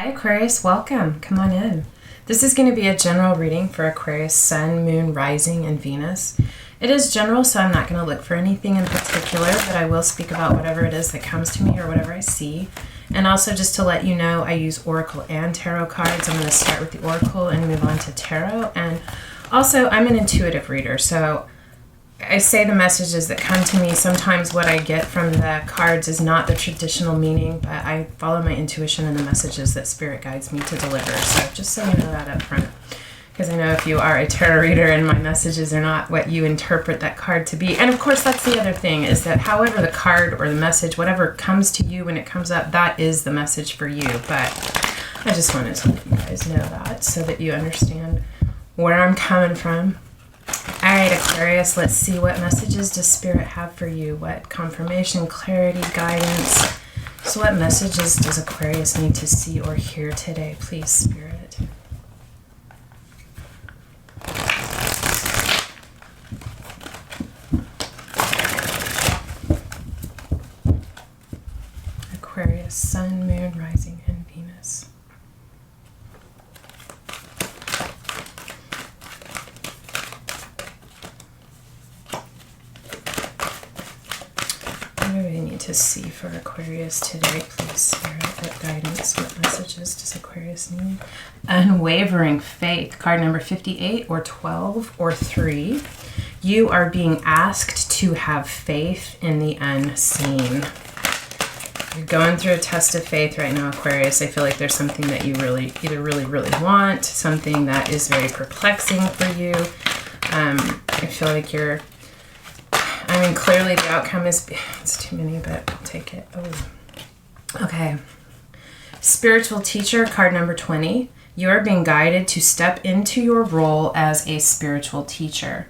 Hi Aquarius, welcome. Come on in. This is going to be a general reading for Aquarius Sun, Moon, Rising, and Venus. It is general, so I'm not going to look for anything in particular, but I will speak about whatever it is that comes to me or whatever I see. And also just to let you know, I use Oracle and Tarot cards. I'm going to start with the Oracle and move on to Tarot. And also, I'm an intuitive reader, so I say the messages that come to me. Sometimes what I get from the cards is not the traditional meaning, but I follow my intuition and the messages that Spirit guides me to deliver. So just so you know that up front, because I know if you are a tarot reader and my messages are not what you interpret that card to be. And of course, that's the other thing, is that however the card or the message, whatever comes to you when it comes up, that is the message for you. But I just wanted to let you guys know that so that you understand where I'm coming from. All right, Aquarius, let's see, what messages does Spirit have for you? What confirmation, clarity, guidance? So what messages does Aquarius need to see or hear today, please, Spirit? Aquarius, Sun, Moon, Rising, and Venus. What do we need to see for Aquarius today, please, Spirit? What guidance, what messages does Aquarius need? Unwavering faith, card number 58 or 12 or 3. You are being asked to have faith in the unseen. You're going through a test of faith right now, Aquarius. I feel like there's something that you really want, something that is very perplexing for you. I feel like you're, clearly the outcome is, it's too many, but I'll take it. Oh. Okay. Spiritual teacher, card number 20. You are being guided to step into your role as a spiritual teacher.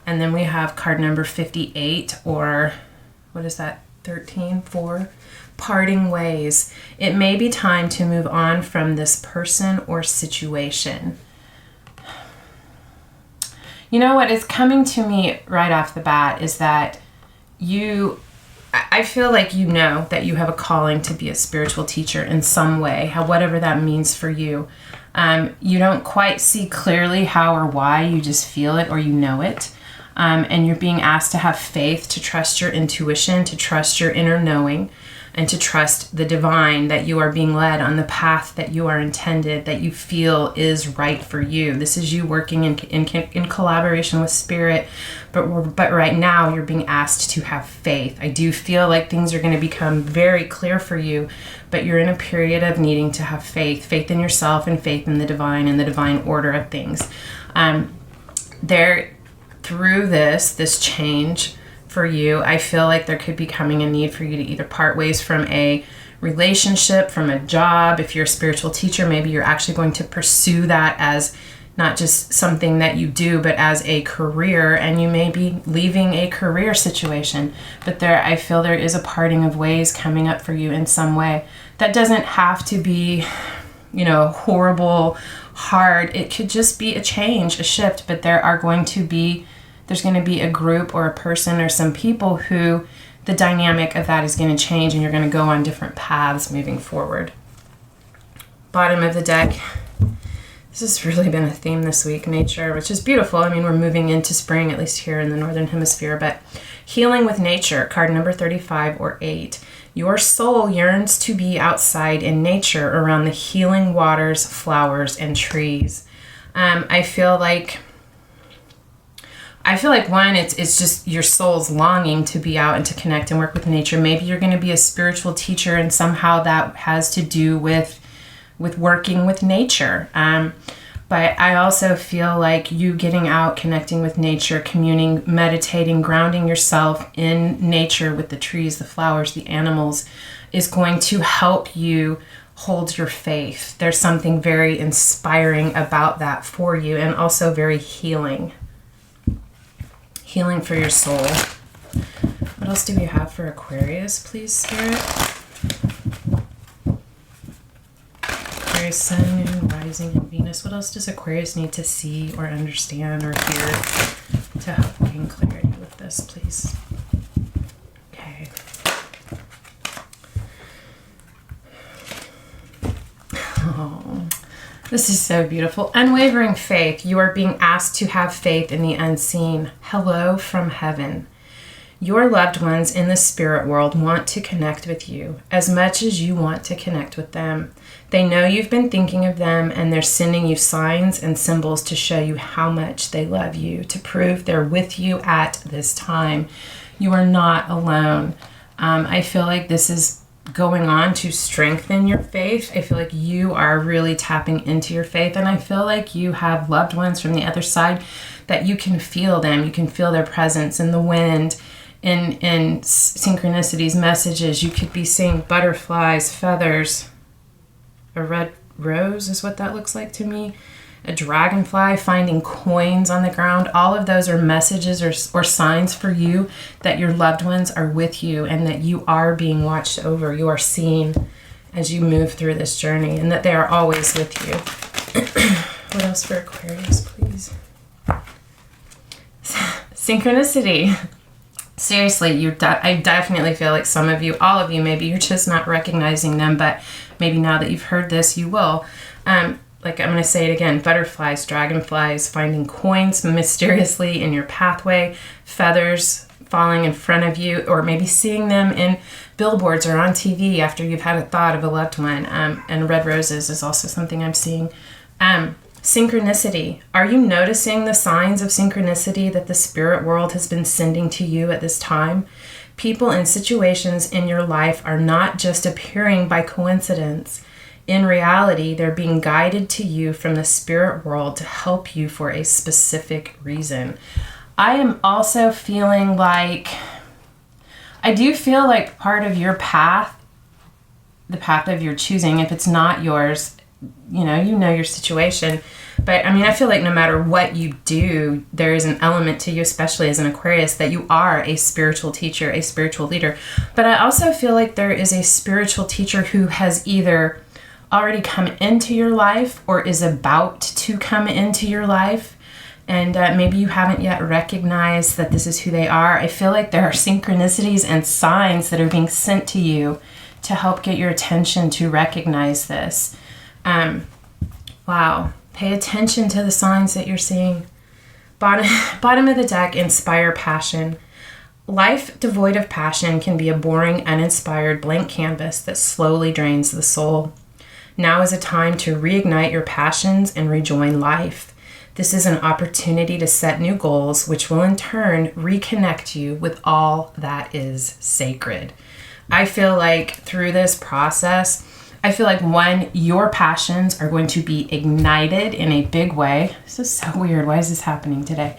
And then we have card number 58, or what is that? 13, 4. Parting ways. It may be time to move on from this person or situation. You know what is coming to me right off the bat is that I feel like you know that you have a calling to be a spiritual teacher in some way, whatever that means for you. You don't quite see clearly how or why, you just feel it or you know it. And you're being asked to have faith, to trust your intuition, to trust your inner knowing, and to trust the divine, that you are being led on the path that you are intended, that you feel is right for you. This is you working in collaboration with Spirit, but right now you're being asked to have faith. I do feel like things are going to become very clear for you, but you're in a period of needing to have faith in yourself and faith in the divine and the divine order of things. Through this change for you, I feel like there could be coming a need for you to either part ways from a relationship, from a job. If you're a spiritual teacher, maybe you're actually going to pursue that as not just something that you do, but as a career, and you may be leaving a career situation. But I feel there is a parting of ways coming up for you in some way. That doesn't have to be, horrible, hard. It could just be a change, a shift, but there's going to be a group or a person or some people who the dynamic of that is going to change, and you're going to go on different paths moving forward. Bottom of the deck. This has really been a theme this week, nature, which is beautiful. We're moving into spring, at least here in the Northern Hemisphere, but healing with nature, card number 35 or 8. Your soul yearns to be outside in nature around the healing waters, flowers, and trees. I feel like one, it's just your soul's longing to be out and to connect and work with nature. Maybe you're going to be a spiritual teacher, and somehow that has to do with working with nature. But I also feel like you getting out, connecting with nature, communing, meditating, grounding yourself in nature with the trees, the flowers, the animals, is going to help you hold your faith. There's something very inspiring about that for you, and also very healing. Healing for your soul. What else do we have for Aquarius, please, Spirit? Aquarius, Sun, Moon, Rising, and Venus. What else does Aquarius need to see or understand or hear to help gain clarity with this, please? Okay. Oh, this is so beautiful. Unwavering faith. You are being asked to have faith in the unseen. Hello from heaven. Your loved ones in the spirit world want to connect with you as much as you want to connect with them. They know you've been thinking of them, and they're sending you signs and symbols to show you how much they love you, to prove they're with you at this time. You are not alone. I feel like this is going on to strengthen your faith. I feel like you are really tapping into your faith, and I feel like you have loved ones from the other side that you can feel them. You can feel their presence in the wind, in synchronicities, messages. You could be seeing butterflies, feathers. A red rose is what that looks like to me. A dragonfly, finding coins on the ground. All of those are messages or signs for you that your loved ones are with you and that you are being watched over. You are seen as you move through this journey, and that they are always with you. What else for Aquarius, please? Synchronicity. Seriously, I definitely feel like some of you, all of you, maybe you're just not recognizing them, but maybe now that you've heard this, you will. Like I'm going to say it again, butterflies, dragonflies, finding coins mysteriously in your pathway, feathers falling in front of you, or maybe seeing them in billboards or on TV after you've had a thought of a loved one. And red roses is also something I'm seeing. Synchronicity. Are you noticing the signs of synchronicity that the spirit world has been sending to you at this time? People and situations in your life are not just appearing by coincidence. In reality, they're being guided to you from the spirit world to help you for a specific reason. I am also feeling like, I do feel like part of your path, the path of your choosing, if it's not yours, you know your situation. But I mean, I feel like no matter what you do, there is an element to you, especially as an Aquarius, that you are a spiritual teacher, a spiritual leader. But I also feel like there is a spiritual teacher who has either already come into your life or is about to come into your life. And maybe you haven't yet recognized that this is who they are. I feel like there are synchronicities and signs that are being sent to you to help get your attention to recognize this. Wow. Pay attention to the signs that you're seeing. Bottom of the deck, inspire passion. Life devoid of passion can be a boring, uninspired blank canvas that slowly drains the soul. Now is a time to reignite your passions and rejoin life. This is an opportunity to set new goals, which will in turn reconnect you with all that is sacred. I feel like through this process, your passions are going to be ignited in a big way. This is so weird. Why is this happening today?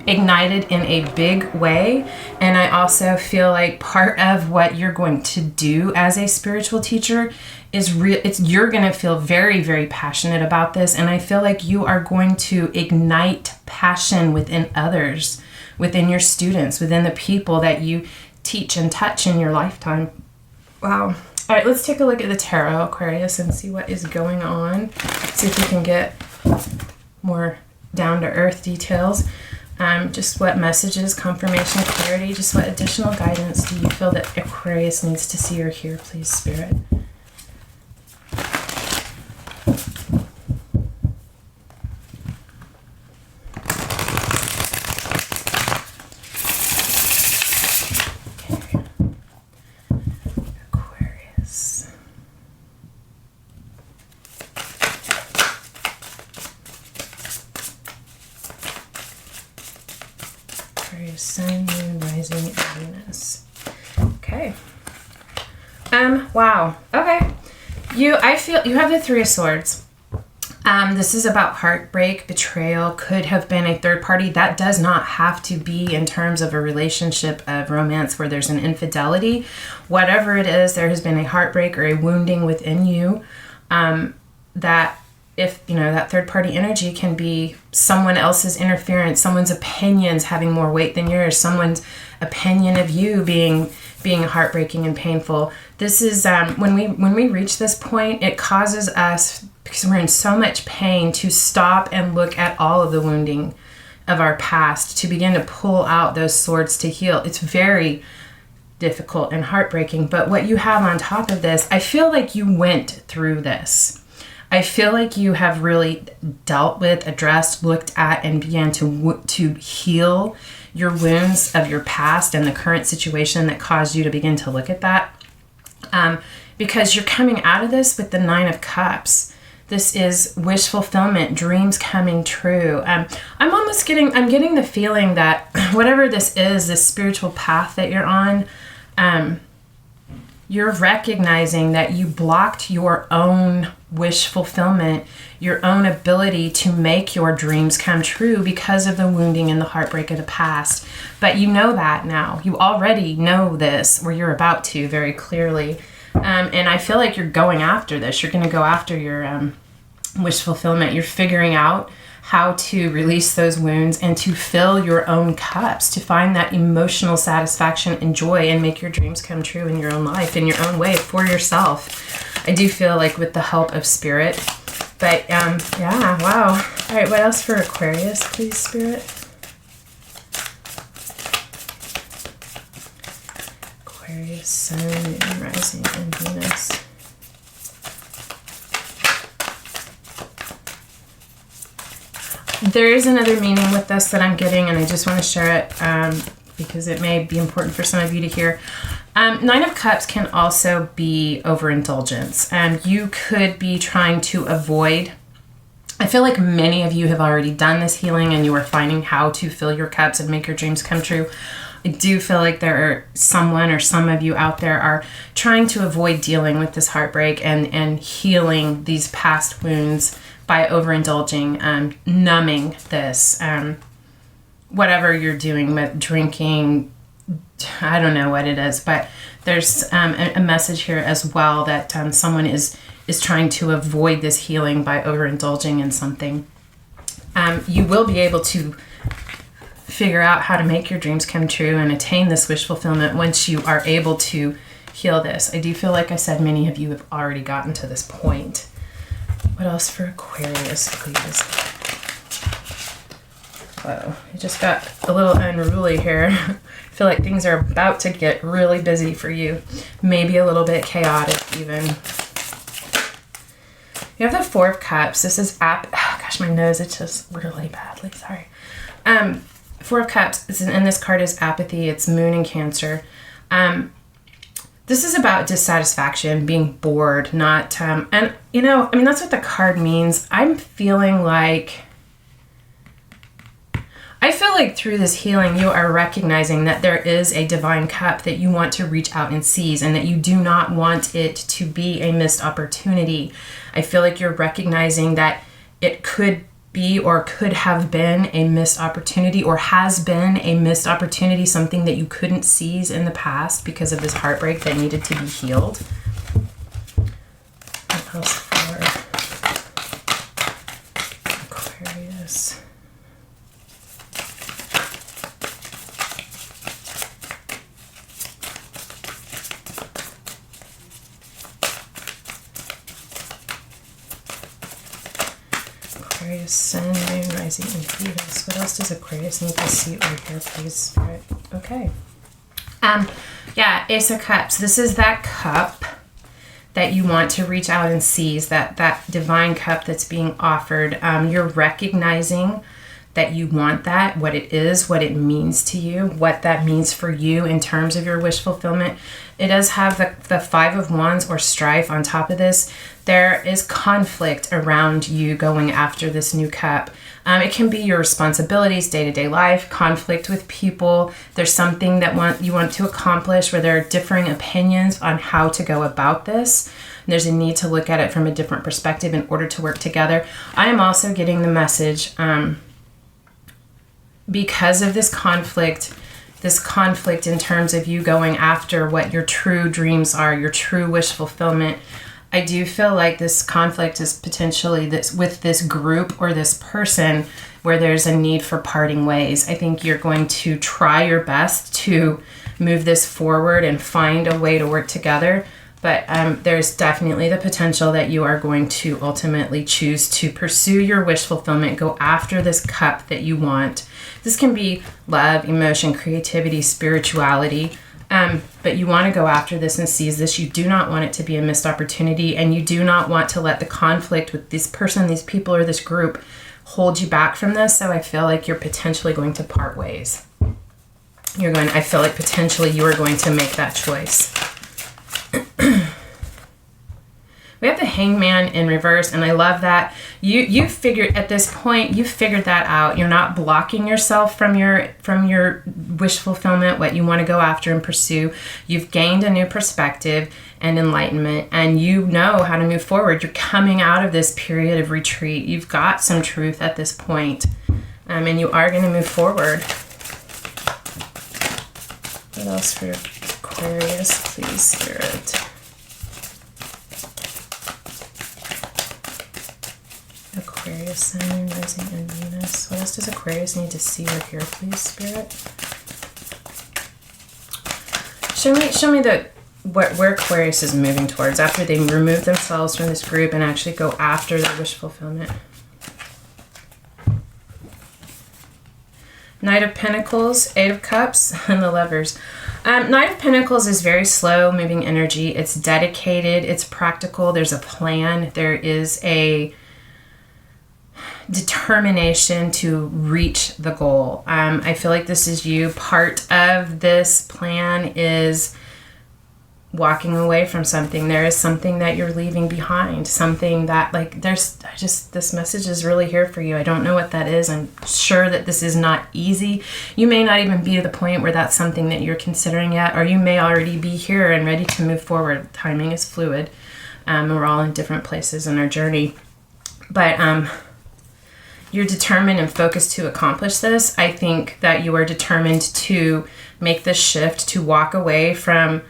Ignited in a big way. And I also feel like part of what you're going to do as a spiritual teacher is you're going to feel very, very passionate about this. And I feel like you are going to ignite passion within others, within your students, within the people that you teach and touch in your lifetime. Wow. All right, let's take a look at the tarot, Aquarius, and see what is going on. See if we can get more down-to-earth details. Just what messages, confirmation, clarity, just what additional guidance do you feel that Aquarius needs to see or hear, please, Spirit? Sun, Moon, Rising, and Venus. Okay. Wow. Okay. I feel you have the Three of Swords. This is about heartbreak, betrayal, could have been a third party. That does not have to be in terms of a relationship of romance where there's an infidelity. Whatever it is, there has been a heartbreak or a wounding within you, that if, that third party energy can be someone else's interference, someone's opinions having more weight than yours, someone's opinion of you being heartbreaking and painful. This is, when we reach this point, it causes us, because we're in so much pain, to stop and look at all of the wounding of our past, to begin to pull out those swords to heal. It's very difficult and heartbreaking. But what you have on top of this, I feel like you went through this. I feel like you have really dealt with, addressed, looked at, and began to heal your wounds of your past and the current situation that caused you to begin to look at that. Because you're coming out of this with the 9 of Cups. This is wish fulfillment, dreams coming true. I'm getting the feeling that whatever this is, this spiritual path that you're on, you're recognizing that you blocked your own wish fulfillment, your own ability to make your dreams come true because of the wounding and the heartbreak of the past. But you know that now. You already know this, or you're about to very clearly. And I feel like you're going after this. You're going to go after your wish fulfillment. You're figuring out how to release those wounds and to fill your own cups, to find that emotional satisfaction and joy and make your dreams come true in your own life, in your own way, for yourself. I do feel like with the help of Spirit. But yeah, wow. All right, what else for Aquarius, please, Spirit? Aquarius, Sun, Moon, Rising, and Venus. There is another meaning with this that I'm getting, and I just want to share it because it may be important for some of you to hear. 9 of Cups can also be overindulgence. You could be trying to avoid. I feel like many of you have already done this healing and you are finding how to fill your cups and make your dreams come true. I do feel like there are someone or some of you out there are trying to avoid dealing with this heartbreak and healing these past wounds by overindulging, numbing this, whatever you're doing with drinking. I don't know what it is, but there's a message here as well that someone is trying to avoid this healing by overindulging in something. You will be able to figure out how to make your dreams come true and attain this wish fulfillment once you are able to heal this. I do feel like I said many of you have already gotten to this point. What else for Aquarius, please? Whoa, it just got a little unruly here. I feel like things are about to get really busy for you. Maybe a little bit chaotic even. You have the 4 of Cups. This is oh gosh, my nose itches really badly. Sorry. 4 of Cups, and this card is apathy. It's Moon in Cancer. This is about dissatisfaction, being bored, not, and you know, I mean, that's what the card means. I feel like through this healing, you are recognizing that there is a divine cup that you want to reach out and seize, and that you do not want it to be a missed opportunity. I feel like you're recognizing that it could be or could have been a missed opportunity, or has been a missed opportunity, something that you couldn't seize in the past because of this heartbreak that needed to be healed. What else for Aquarius? Aquarius, Sun, Moon, Rising, and Venus. What else does Aquarius need to see or hear, please, Spirit? Okay. Yeah, Ace of Cups. This is that cup that you want to reach out and seize, that divine cup that's being offered. You're recognizing that you want that, what it is, what it means to you, what that means for you in terms of your wish fulfillment. It does have the 5 of Wands or strife on top of this. There is conflict around you going after this new cup. It can be your responsibilities, day-to-day life, conflict with people. There's something that you want to accomplish where there are differing opinions on how to go about this. There's a need to look at it from a different perspective in order to work together. I am also getting the message, because of this conflict in terms of you going after what your true dreams are, your true wish fulfillment, I do feel like this conflict is potentially with this group or this person where there's a need for parting ways. I think you're going to try your best to move this forward and find a way to work together. But there's definitely the potential that you are going to ultimately choose to pursue your wish fulfillment, go after this cup that you want. This can be love, emotion, creativity, spirituality. But but you want to go after this and seize this. You do not want it to be a missed opportunity, and you do not want to let the conflict with this person, these people, or this group hold you back from this. So I feel like you're potentially going to part ways. I feel like potentially you are going to make that choice. We have the Hangman in reverse, and I love that. You figured, at this point, you figured that out. You're not blocking yourself from your wish fulfillment, what you want to go after and pursue. You've gained a new perspective and enlightenment, and you know how to move forward. You're coming out of this period of retreat. You've got some truth at this point, and you are going to move forward. What else for Aquarius, please, Spirit? Aquarius, Sun, Moon, Rising, and Venus. What else does Aquarius need to see or hear, please, Spirit? Show me where Aquarius is moving towards after they remove themselves from this group and actually go after their wish fulfillment. Knight of Pentacles, Eight of Cups, and the Lovers. Knight of Pentacles is very slow moving energy. It's dedicated. It's practical. There's a plan. There is a determination to reach the goal. I feel like this is you. Part of this plan is walking away from something. There is something that you're leaving behind, something that this message is really here for you. I don't know what that is. I'm sure that this is not easy. You may not even be to the point where that's something that you're considering yet, or you may already be here and ready to move forward. Timing is fluid. We're all in different places in our journey, but you're determined and focused to accomplish this. I think that you are determined to make this shift, to walk away from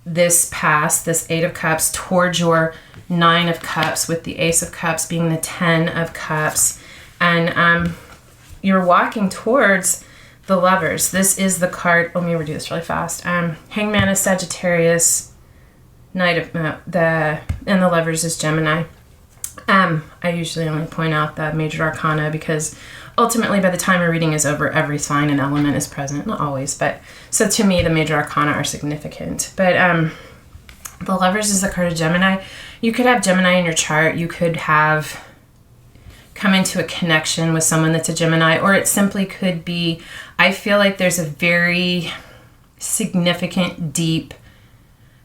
this past, this Eight of Cups, towards your Nine of Cups, with the Ace of Cups being the 10 of Cups. And you're walking towards the Lovers. This is the card. Let me redo this really fast. Hangman is Sagittarius, and the Lovers is Gemini. I usually only point out the major arcana because ultimately by the time a reading is over, every sign and element is present. Not always, but so to me, the major arcana are significant. But the Lovers is the card of Gemini. You could have Gemini in your chart. You could have come into a connection with someone that's a Gemini, or it simply could be, I feel like there's a very significant, deep,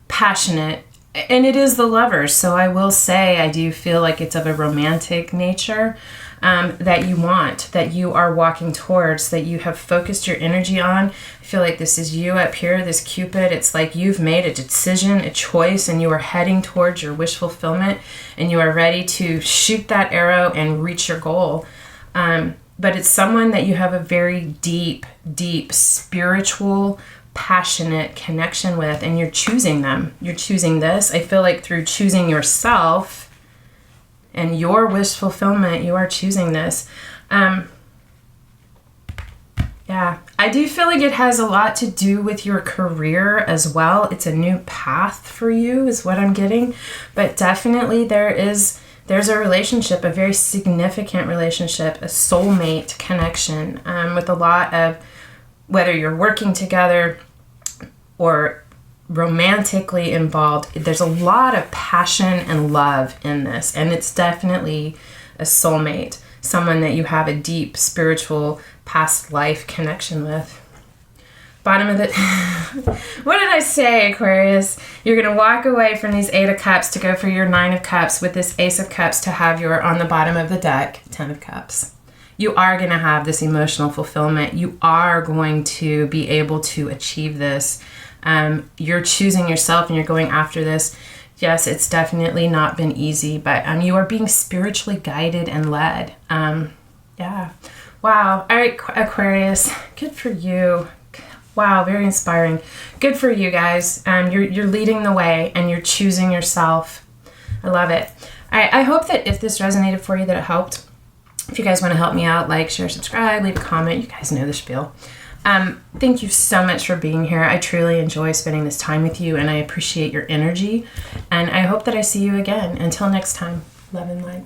passionate, and it is the Lovers, so I will say I do feel like it's of a romantic nature that you want, that you are walking towards, that you have focused your energy on. I feel like this is you up here, this Cupid. It's like you've made a decision, a choice, and you are heading towards your wish fulfillment, and you are ready to shoot that arrow and reach your goal. But it's someone that you have a very deep, deep spiritual, passionate connection with, and you're choosing them. You're choosing this. I feel like through choosing yourself and your wish fulfillment, you are choosing this. Yeah, I do feel like it has a lot to do with your career as well. It's a new path for you is what I'm getting, but definitely there's a relationship, a very significant relationship, a soulmate connection with a lot of, whether you're working together or romantically involved, there's a lot of passion and love in this, and it's definitely a soulmate, someone that you have a deep spiritual past life connection with. Bottom of the what did I say, Aquarius? You're going to walk away from these Eight of Cups to go for your Nine of Cups with this Ace of Cups to have your, on the bottom of the deck, 10 of Cups. You are going to have this emotional fulfillment. You are going to be able to achieve this. You're choosing yourself and you're going after this. Yes, it's definitely not been easy, but you are being spiritually guided and led. Yeah. Wow. All right, Aquarius. Good for you. Wow, very inspiring. Good for you guys. You're leading the way and you're choosing yourself. I love it. All right, I hope that if this resonated for you, that it helped. If you guys want to help me out, like, share, subscribe, leave a comment. You guys know the spiel. Thank you so much for being here. I truly enjoy spending this time with you, and I appreciate your energy. And I hope that I see you again. Until next time, love and light.